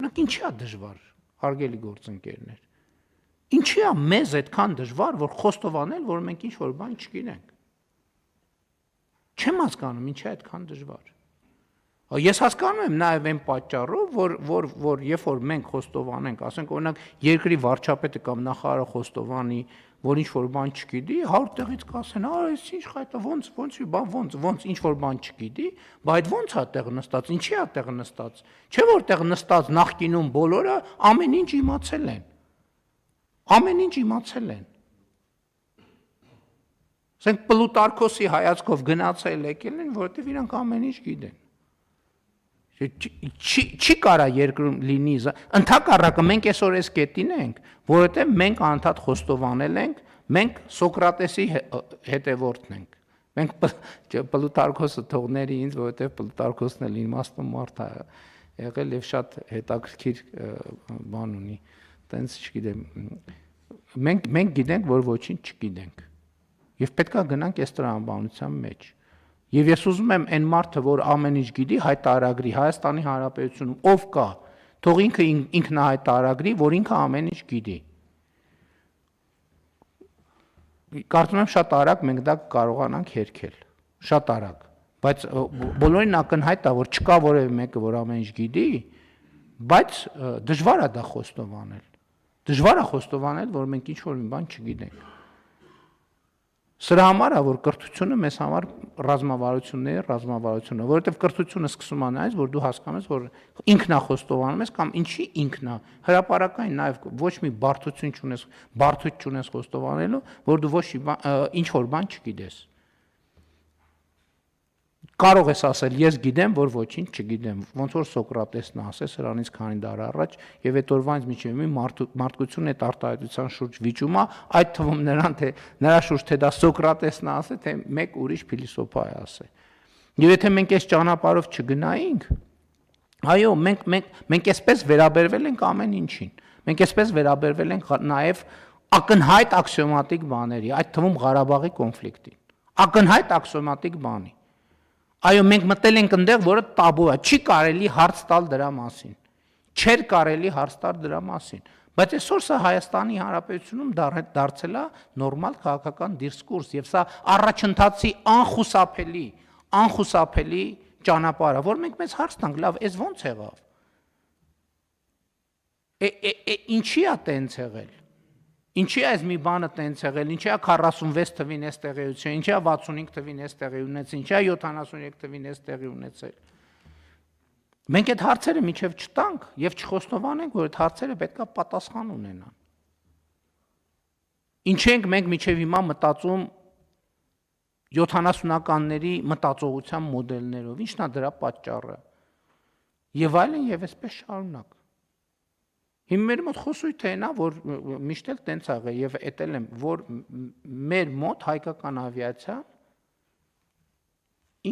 Օրինակ ինչի է դժվար, հարգելի գործընկերներ։ Ինչի է մեզ այդքան դժվար, որ խոստովանել, որ մենք ինչ-որ բան չգիտենք։ Չեմ հասկանում, ինչի է այդքան դժվար։ Ես հասկանում եմ նաև այն պատճառով, որ երբ որ մենք խոստովանենք, ասենք օրինակ երկրի վարչապետը կամ նախարարը խոստովանի, որ ինչ-որ բան չգիտի, 100 տեղից կասեն, այս ինչ խայտա, ոնց ինչ-որ բան չգիտի, բայց այդ ոնց է տեղ նստած, ինչի է տեղ նստած։ Չէ՞ որ տեղ նստած նախկինում բոլորը ամեն ինչ իմացել են։ Ամեն ինչ իմացել են։ Ասենք Պլուտարքոսի հայացքով գնացել եկել են, որովհետև իրանք ամեն ինչ գիտեն։ Չի կարա երկրում լինի, ընդհակառակը մենք այսօր այս կետին ենք, որովհետև մենք անդադ խոստովանել ենք, մենք Սոկրատեսի հետևորդն ենք։ Մենք Պլուտարքոսը թողների ինձ, որովհետև Պլուտարքոսն էլ իմաստուն մարդ է եղել եւ շատ հետաքրքիր բան ունի։ Տենց չգիտեմ, մենք գիտենք, որ ոչինչ չգիտենք։ Եվ պետքա գնանք այս տրամաբանության մեջ։ Եվ ես ուզում եմ այն մարդը, որ ամեն ինչ գիտի, հայտարարի Հայաստանի Հանրապետությունում, ով կա, թող ինքը ինքնահայտարարի, որ ինքը ամեն ինչ գիտի։ Կարծում եմ շատ արագ մենք դա կարողանանք հերքել, շատ արագ, բայց բոլորին ակնհայտ է, որ չկա որևէ մեկը, որ ամեն ինչ գիտի, բայց դժվար է դա խոստովանել։ Դժվար է խոստովանել, որ մենք ինչ-որ մի բան չգիտենք։ Սրա համար է, որ կրթությունը մեզ համար ռազմավարությունների ռազմավարությունը, որովհետև կրթությունը սկսում է նայից, որ դու հասկանում ես, որ ինքնախոստովանում ես կամ ինչի ինքնա, հրապարակային նաև ոչ մի բարդություն չունես խոստովանելու, որ դու ինչ որ բան չգիտես։ Կարող ես ասել, ես գիտեմ, որ ոչինչ չգիտեմ, ոնց որ Սոկրատեսն ասեց սրանից քանի դար առաջ, եւ այդ օրվանից մինչեւ մի մարդկությունն այդ արտահայտության շուրջ վիճում է, այդ թվում նրան թե նրա շուրջ թե դա Սոկրատեսն ասե, թե մեկ ուրիշ փիլիսոփա է ասե։ Եվ եթե մենք այս ճանապարհով չգնայինք, այո, մենք այսպես վերաբերվել ենք ամեն ինչին։ Մենք այսպես վերաբերվել ենք նաեւ ակնհայտ աքսիոմատիկ բաների, այդ թվում Ղարաբաղի կոնֆլիկտին։ Ակնհայտ աքսիոմատիկ բանի։ Այո, մենք մտել ենք այնտեղ, որը տաբու է, չի կարելի հարց տալ դրա մասին, չէր կարելի հարց տալ դրա մասին, բայց այսօր սա Հայաստանի Հանրապետությունում դարձել է նորմալ քաղաքական դիսկուրս եւ սա առաջընթացի անխուսափելի ճանապարհ է, որ մենք մեզ հարց տանք, լավ, այս ո՞նց եղավ։ Ինչի է տենց եղել։ Ինչի է այս մի բանը տենց եղել, ինչի է 46 թվին այս տեղի ունեցել, ինչի է 65 թվին այս տեղի ունեցել, ինչի է 73 թվին այս տեղի ունեցել։ Մենք այդ հարցերը մինչև չտանք եւ չխոստովանենք, որ այդ հարցերը պետքա պատասխան ունենան։ Ինչ ենք մենք մինչև հիմա մտածում 70-ականների մտածողության մոդելներով, ի՞նչն է դրա պատճառը։ Եվ այլն եւ այսպես շարունակ։ Հիմա մեր մոտ խոսույթ է նա, որ միշտ էլ տենց աղը եւ էտել եմ, որ մեր մոտ հայկական ավիացիան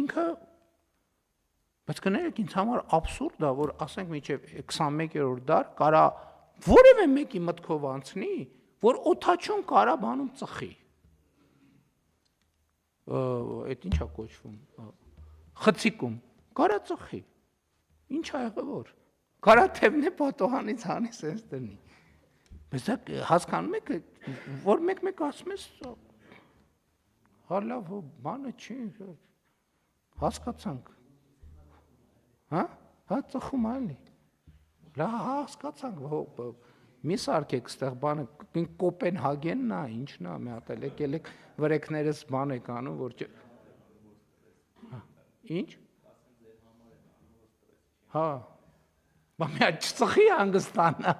ինքը բայց կներեք ինձ համար աբսուրդ է, որ ասենք մինչև 21-րդ դար կարա որևէ մեկի մտքով անցնի, որ օդաչուն կարա բանում ծխի։ Այդ ինչ է կոչվում։ Խցիկում կարա ծխի։ Ինչ է եղել որ։ Կարա թևնե պատոհանից հանի սենց տնի։ Բայց դա հասկանում եք, որ մեկ ասում ես, հա լավ, բանը չի, հասկացանք։ Հա ծխում այլի։ Լավ, հասկացանք, մի սարքեք ստեղ բանը, Կոպենհագենն է, ինչն է, մի հատ էլ եկել եք վրեքներս բան եք անում, որ ինչ։ Հա Բայց մի հատ չծխի հանգստանա։